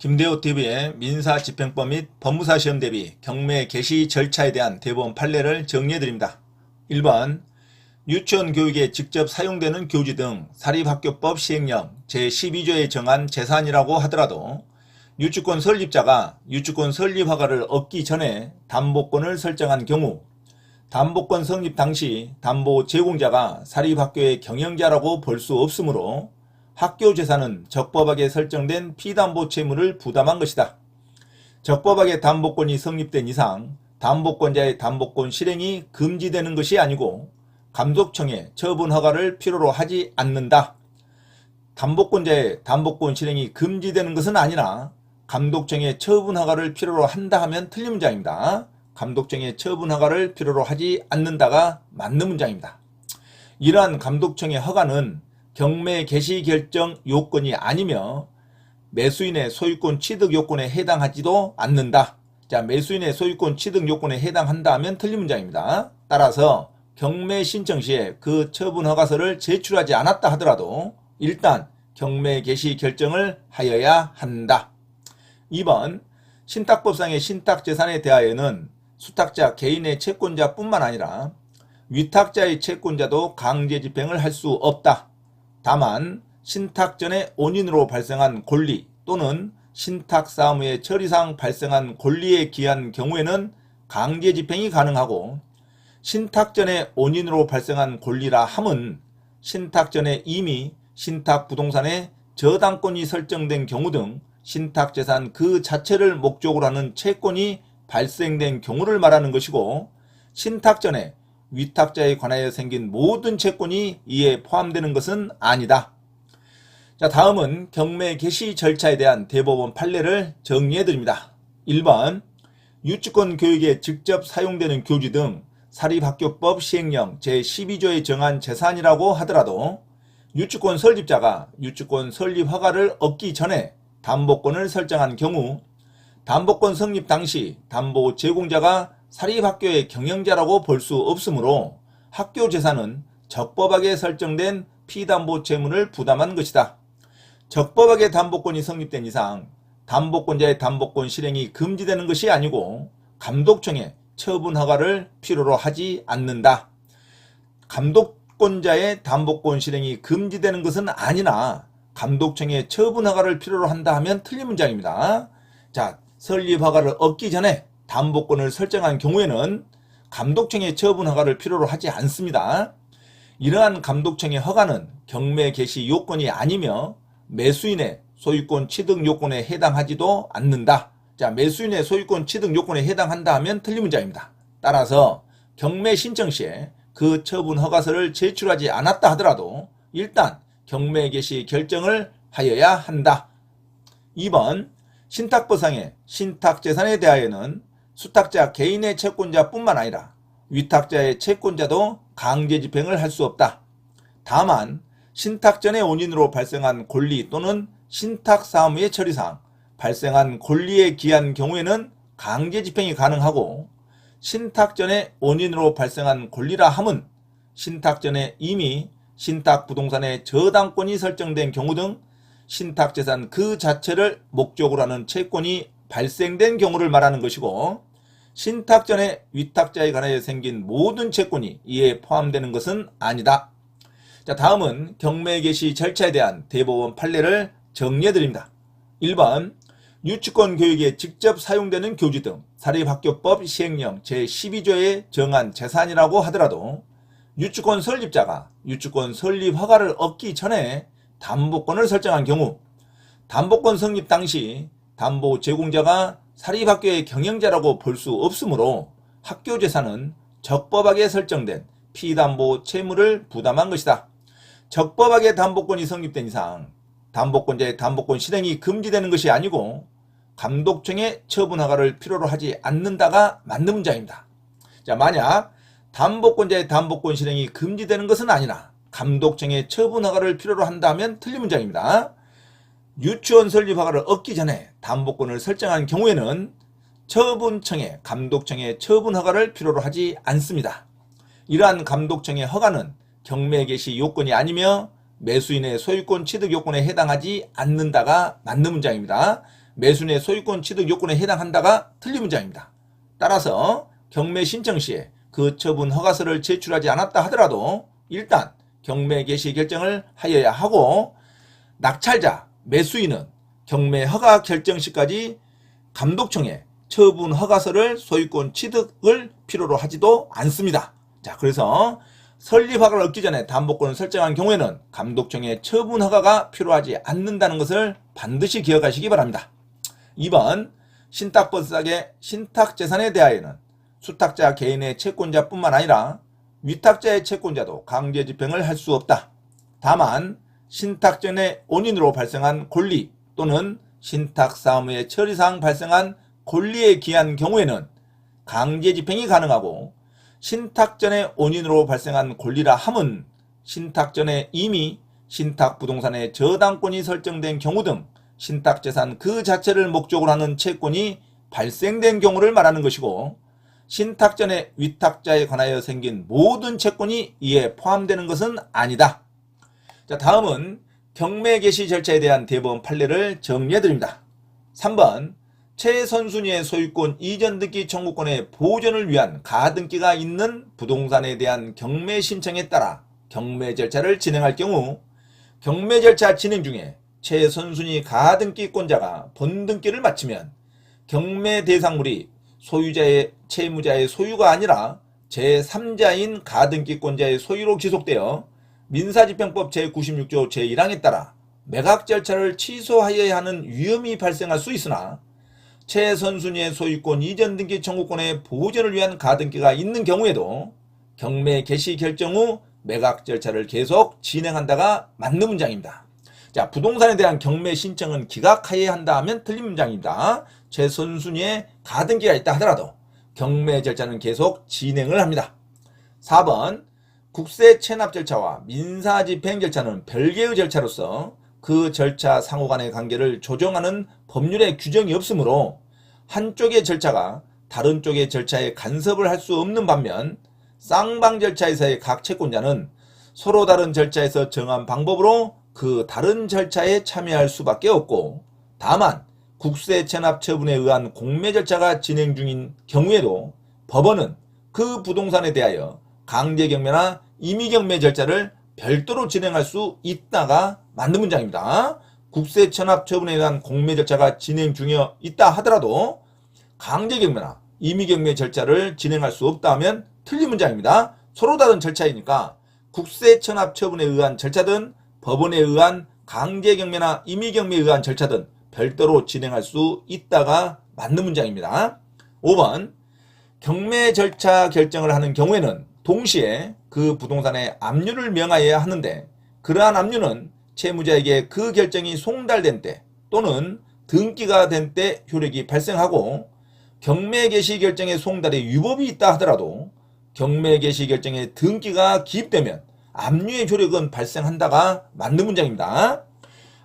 김대호TV의 민사집행법 및 법무사 시험 대비 경매 개시 절차에 대한 대법원 판례를 정리해드립니다. 1번 유치원 교육에 직접 사용되는 교지 등 사립학교법 시행령 제12조에 정한 재산이라고 하더라도 유치권 설립자가 유치권 설립 허가를 얻기 전에 담보권을 설정한 경우 담보권 성립 당시 담보 제공자가 사립학교의 경영자라고 볼 수 없으므로 학교 재산은 적법하게 설정된 피담보 채무를 부담한 것이다. 적법하게 담보권이 성립된 이상 담보권자의 담보권 실행이 금지되는 것이 아니고 감독청에 처분 허가를 필요로 하지 않는다. 담보권자의 담보권 실행이 금지되는 것은 아니나 감독청에 처분 허가를 필요로 한다 하면 틀린 문장입니다. 감독청에 처분 허가를 필요로 하지 않는다가 맞는 문장입니다. 이러한 감독청의 허가는 경매 개시 결정 요건이 아니며 매수인의 소유권 취득 요건에 해당하지도 않는다. 자, 매수인의 소유권 취득 요건에 해당한다 하면 틀린 문장입니다. 따라서 경매 신청 시에 그 처분 허가서를 제출하지 않았다 하더라도 일단 경매 개시 결정을 하여야 한다. 2번 신탁법상의 신탁재산에 대하여는 수탁자 개인의 채권자뿐만 아니라 위탁자의 채권자도 강제 집행을 할 수 없다. 다만 신탁 전에 원인으로 발생한 권리 또는 신탁 사무의 처리상 발생한 권리에 기한 경우에는 강제 집행이 가능하고 신탁 전에 원인으로 발생한 권리라 함은 신탁 전에 이미 신탁 부동산에 저당권이 설정된 경우 등 신탁 재산 그 자체를 목적으로 하는 채권이 발생된 경우를 말하는 것이고 신탁 전에 위탁자에 관하여 생긴 모든 채권이 이에 포함되는 것은 아니다. 자, 다음은 경매 개시 절차에 대한 대법원 판례를 정리해드립니다. 1번 유치권 교육에 직접 사용되는 교지 등 사립학교법 시행령 제12조에 정한 재산이라고 하더라도 유치권 설립자가 유치권 설립 허가를 얻기 전에 담보권을 설정한 경우 담보권 성립 당시 담보 제공자가 사립학교의 경영자라고 볼 수 없으므로 학교 재산은 적법하게 설정된 피담보 채무를 부담한 것이다. 적법하게 담보권이 성립된 이상 담보권자의 담보권 실행이 금지되는 것이 아니고 감독청에 처분 허가를 필요로 하지 않는다. 감독권자의 담보권 실행이 금지되는 것은 아니나 감독청에 처분 허가를 필요로 한다 하면 틀린 문장입니다. 자, 설립 허가를 얻기 전에 담보권을 설정한 경우에는 감독청의 처분 허가를 필요로 하지 않습니다. 이러한 감독청의 허가는 경매 개시 요건이 아니며 매수인의 소유권 취득 요건에 해당하지도 않는다. 자, 매수인의 소유권 취득 요건에 해당한다 하면 틀린 문장입니다. 따라서 경매 신청 시에 그 처분 허가서를 제출하지 않았다 하더라도 일단 경매 개시 결정을 하여야 한다. 2번 신탁법상의 신탁재산에 대하여는 수탁자 개인의 채권자뿐만 아니라 위탁자의 채권자도 강제 집행을 할 수 없다. 다만 신탁 전의 원인으로 발생한 권리 또는 신탁 사무의 처리상 발생한 권리에 기한 경우에는 강제 집행이 가능하고 신탁 전의 원인으로 발생한 권리라 함은 신탁 전에 이미 신탁 부동산의 저당권이 설정된 경우 등 신탁재산 그 자체를 목적으로 하는 채권이 발생된 경우를 말하는 것이고 신탁 전에 위탁자에 관하여 생긴 모든 채권이 이에 포함되는 것은 아니다. 자, 다음은 경매 개시 절차에 대한 대법원 판례를 정리해드립니다. 1번 유치권 교육에 직접 사용되는 교지 등 사립학교법 시행령 제12조에 정한 재산이라고 하더라도 유치권 설립자가 유치권 설립 허가를 얻기 전에 담보권을 설정한 경우 담보권 성립 당시 담보 제공자가 사립학교의 경영자라고 볼 수 없으므로 학교 재산은 적법하게 설정된 피담보 채무를 부담한 것이다. 적법하게 담보권이 성립된 이상 담보권자의 담보권 실행이 금지되는 것이 아니고 감독청의 처분 허가를 필요로 하지 않는다가 맞는 문장입니다. 자, 만약 담보권자의 담보권 실행이 금지되는 것은 아니라 감독청의 처분 허가를 필요로 한다면 틀린 문장입니다. 유치원 설립 허가를 얻기 전에 담보권을 설정한 경우에는 처분청에 감독청의 처분 허가를 필요로 하지 않습니다. 이러한 감독청의 허가는 경매 개시 요건이 아니며 매수인의 소유권 취득 요건에 해당하지 않는다가 맞는 문장입니다. 매수인의 소유권 취득 요건에 해당한다가 틀린 문장입니다. 따라서 경매 신청 시에 그 처분 허가서를 제출하지 않았다 하더라도 일단 경매 개시 결정을 하여야 하고, 낙찰자, 매수인은 경매 허가 결정 시까지 감독청에 처분 허가서를 소유권 취득을 필요로 하지도 않습니다. 자, 그래서 설립 허가를 얻기 전에 담보권을 설정한 경우에는 감독청의 처분 허가가 필요하지 않는다는 것을 반드시 기억하시기 바랍니다. 2번, 신탁법상의 신탁재산에 대하여는 수탁자 개인의 채권자뿐만 아니라 위탁자의 채권자도 강제 집행을 할 수 없다. 다만 신탁 전의 원인으로 발생한 권리 또는 신탁 사무의 처리상 발생한 권리에 기한 경우에는 강제 집행이 가능하고, 신탁 전의 원인으로 발생한 권리라 함은 신탁 전에 이미 신탁 부동산의 저당권이 설정된 경우 등 신탁 재산 그 자체를 목적으로 하는 채권이 발생된 경우를 말하는 것이고, 신탁 전에 위탁자에 관하여 생긴 모든 채권이 이에 포함되는 것은 아니다. 자, 다음은 경매 개시 절차에 대한 대법원 판례를 정리해 드립니다. 3번, 최선순위의 소유권 이전 등기 청구권의 보존을 위한 가등기가 있는 부동산에 대한 경매 신청에 따라 경매 절차를 진행할 경우, 경매 절차 진행 중에 최선순위 가등기권자가 본등기를 마치면 경매 대상물이 소유자의 채무자의 소유가 아니라 제3자인 가등기권자의 소유로 기속되어 민사집행법 제96조 제1항에 따라 매각 절차를 취소하여야 하는 위험이 발생할 수 있으나, 최선순위의 소유권 이전 등기 청구권의 보존을 위한 가등기가 있는 경우에도 경매 개시 결정 후 매각 절차를 계속 진행한다가 맞는 문장입니다. 자, 부동산에 대한 경매 신청은 기각하여야 한다 하면 틀린 문장입니다. 최선순위의 가등기가 있다 하더라도 경매 절차는 계속 진행을 합니다. 4번, 국세 체납 절차와 민사집행 절차는 별개의 절차로서 그 절차 상호 간의 관계를 조정하는 법률의 규정이 없으므로 한쪽의 절차가 다른 쪽의 절차에 간섭을 할 수 없는 반면, 쌍방 절차에서의 각 채권자는 서로 다른 절차에서 정한 방법으로 그 다른 절차에 참여할 수밖에 없고, 다만 국세 체납 처분에 의한 공매 절차가 진행 중인 경우에도 법원은 그 부동산에 대하여 강제경매나 임의경매 절차를 별도로 진행할 수 있다가 맞는 문장입니다. 국세 체납 처분에 의한 공매 절차가 진행 중에 있다 하더라도 강제경매나 임의경매 절차를 진행할 수 없다 하면 틀린 문장입니다. 서로 다른 절차이니까 국세 체납 처분에 의한 절차든 법원에 의한 강제경매나 임의경매에 의한 절차든 별도로 진행할 수 있다가 맞는 문장입니다. 5번, 경매 절차 결정을 하는 경우에는 동시에 그 부동산에 압류를 명하여야 하는데, 그러한 압류는 채무자에게 그 결정이 송달된 때 또는 등기가 된 때 효력이 발생하고, 경매 개시 결정의 송달에 위법이 있다 하더라도 경매 개시 결정의 등기가 기입되면 압류의 효력은 발생한다가 맞는 문장입니다.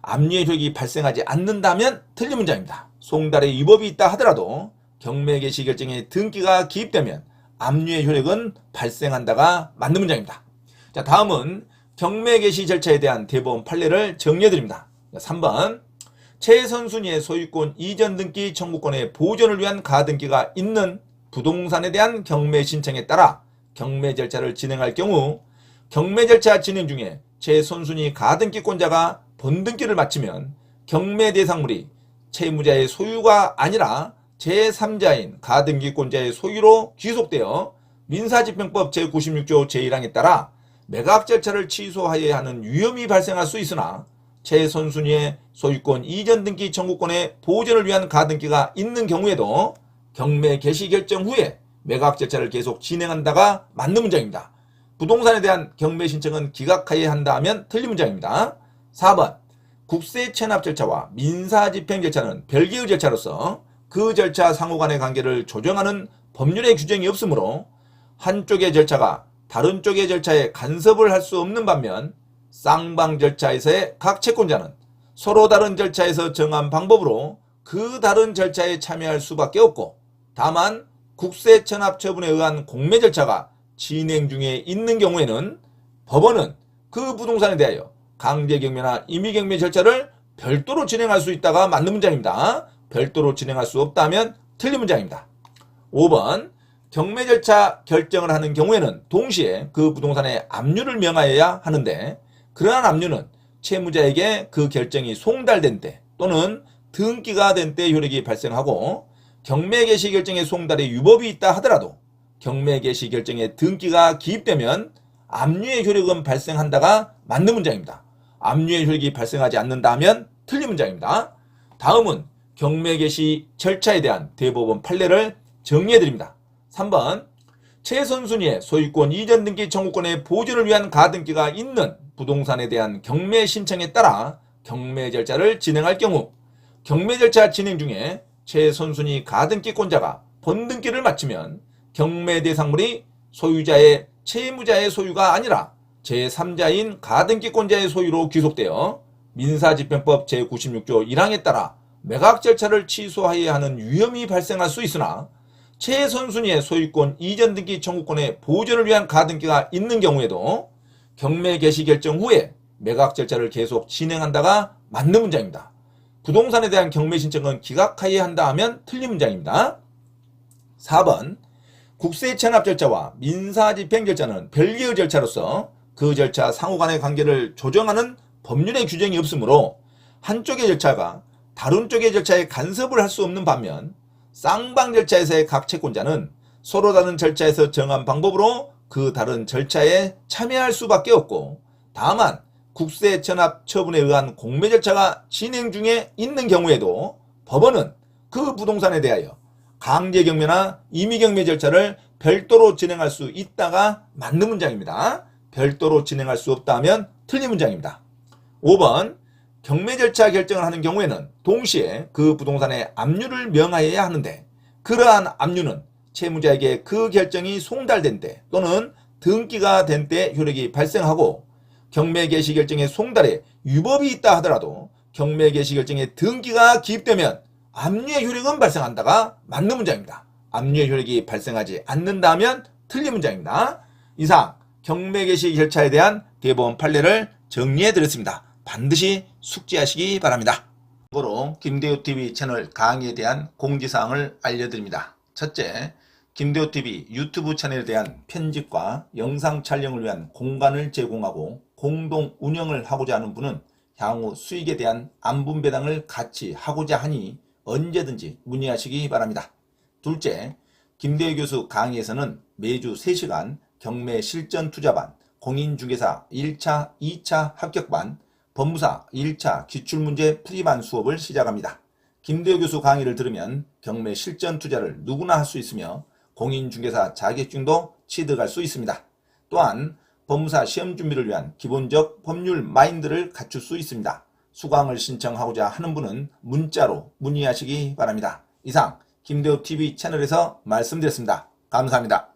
압류의 효력이 발생하지 않는다면 틀린 문장입니다. 송달에 위법이 있다 하더라도 경매 개시 결정의 등기가 기입되면 압류의 효력은 발생한다가 맞는 문장입니다. 자, 다음은 경매 개시 절차에 대한 대법원 판례를 정리해 드립니다. 3번, 최선순위의 소유권 이전 등기 청구권의 보존을 위한 가등기가 있는 부동산에 대한 경매 신청에 따라 경매 절차를 진행할 경우, 경매 절차 진행 중에 최선순위 가등기권자가 본등기를 마치면 경매 대상물이 채무자의 소유가 아니라 제3자인 가등기권자의 소유로 귀속되어 민사집행법 제96조 제1항에 따라 매각 절차를 취소하여야 하는 위험이 발생할 수 있으나, 최선순위의 소유권 이전 등기 청구권의 보존을 위한 가등기가 있는 경우에도 경매 개시 결정 후에 매각 절차를 계속 진행한다가 맞는 문장입니다. 부동산에 대한 경매 신청은 기각하여야 한다 하면 틀린 문장입니다. 4번, 국세 체납 절차와 민사집행 절차는 별개의 절차로서 그 절차 상호 간의 관계를 조정하는 법률의 규정이 없으므로 한쪽의 절차가 다른 쪽의 절차에 간섭을 할 수 없는 반면, 쌍방 절차에서의 각 채권자는 서로 다른 절차에서 정한 방법으로 그 다른 절차에 참여할 수밖에 없고, 다만 국세 체납 처분에 의한 공매 절차가 진행 중에 있는 경우에는 법원은 그 부동산에 대하여 강제경매나 임의경매 절차를 별도로 진행할 수 있다가 맞는 문장입니다. 별도로 진행할 수 없다면 틀린 문장입니다. 5번 경매 절차 결정을 하는 경우에는 동시에 그 부동산의 압류를 명하여야 하는데 그러한 압류는 채무자에게 그 결정이 송달된 때 또는 등기가 된 때 효력이 발생하고 경매 개시 결정의 송달에 유법이 있다 하더라도 경매 개시 결정에 등기가 기입되면 압류의 효력은 발생한다가 맞는 문장입니다. 압류의 효력이 발생하지 않는다 하면 틀린 문장입니다. 다음은 경매 개시 절차에 대한 대법원 판례를 정리해드립니다. 3번 최선순위의 소유권 이전 등기 청구권의 보존을 위한 가등기가 있는 부동산에 대한 경매 신청에 따라 경매 절차를 진행할 경우 경매 절차 진행 중에 최선순위 가등기권자가 번등기를 마치면 경매 대상물이 소유자의 채무자의 소유가 아니라 제3자인 가등기권자의 소유로 귀속되어 민사집행법 제96조 1항에 따라 매각 절차를 취소하여야 하는 위험이 발생할 수 있으나 최선순위의 소유권 이전 등기 청구권의 보존을 위한 가등기가 있는 경우에도 경매 개시 결정 후에 매각 절차를 계속 진행한다가 맞는 문장입니다. 부동산에 대한 경매 신청은 기각하여야 한다 하면 틀린 문장입니다. 4번 국세 체납 절차와 민사집행 절차는 별개의 절차로서 그 절차 상호간의 관계를 조정하는 법률의 규정이 없으므로 한쪽의 절차가 다른 쪽의 절차에 간섭을 할 수 없는 반면 쌍방 절차에서의 각 채권자는 서로 다른 절차에서 정한 방법으로 그 다른 절차에 참여할 수밖에 없고 다만 국세 체납 처분에 의한 공매 절차가 진행 중에 있는 경우에도 법원은 그 부동산에 대하여 강제경매나 임의경매 절차를 별도로 진행할 수 있다가 맞는 문장입니다. 별도로 진행할 수 없다 하면 틀린 문장입니다. 5번 경매 절차 결정을 하는 경우에는 동시에 그 부동산의 압류를 명하여야 하는데 그러한 압류는 채무자에게 그 결정이 송달된 때 또는 등기가 된 때 효력이 발생하고 경매 개시 결정의 송달에 유법이 있다 하더라도 경매 개시 결정에 등기가 기입되면 압류의 효력은 발생한다가 맞는 문장입니다. 압류의 효력이 발생하지 않는다면 틀린 문장입니다. 이상 경매 개시 절차에 대한 대법원 판례를 정리해드렸습니다. 반드시 숙지하시기 바랍니다. 참고로 김대호TV 채널 강의에 대한 공지사항을 알려드립니다. 첫째, 김대호TV 유튜브 채널에 대한 편집과 영상 촬영을 위한 공간을 제공하고 공동 운영을 하고자 하는 분은 향후 수익에 대한 안분배당을 같이 하고자 하니 언제든지 문의하시기 바랍니다. 둘째, 김대호 교수 강의에서는 매주 3시간 경매 실전 투자반, 공인중개사 1차, 2차 합격반, 법무사 1차 기출문제 풀이반 수업을 시작합니다. 김대호 교수 강의를 들으면 경매 실전 투자를 누구나 할 수 있으며 공인중개사 자격증도 취득할 수 있습니다. 또한 법무사 시험 준비를 위한 기본적 법률 마인드를 갖출 수 있습니다. 수강을 신청하고자 하는 분은 문자로 문의하시기 바랍니다. 이상 김대호TV 채널에서 말씀드렸습니다. 감사합니다.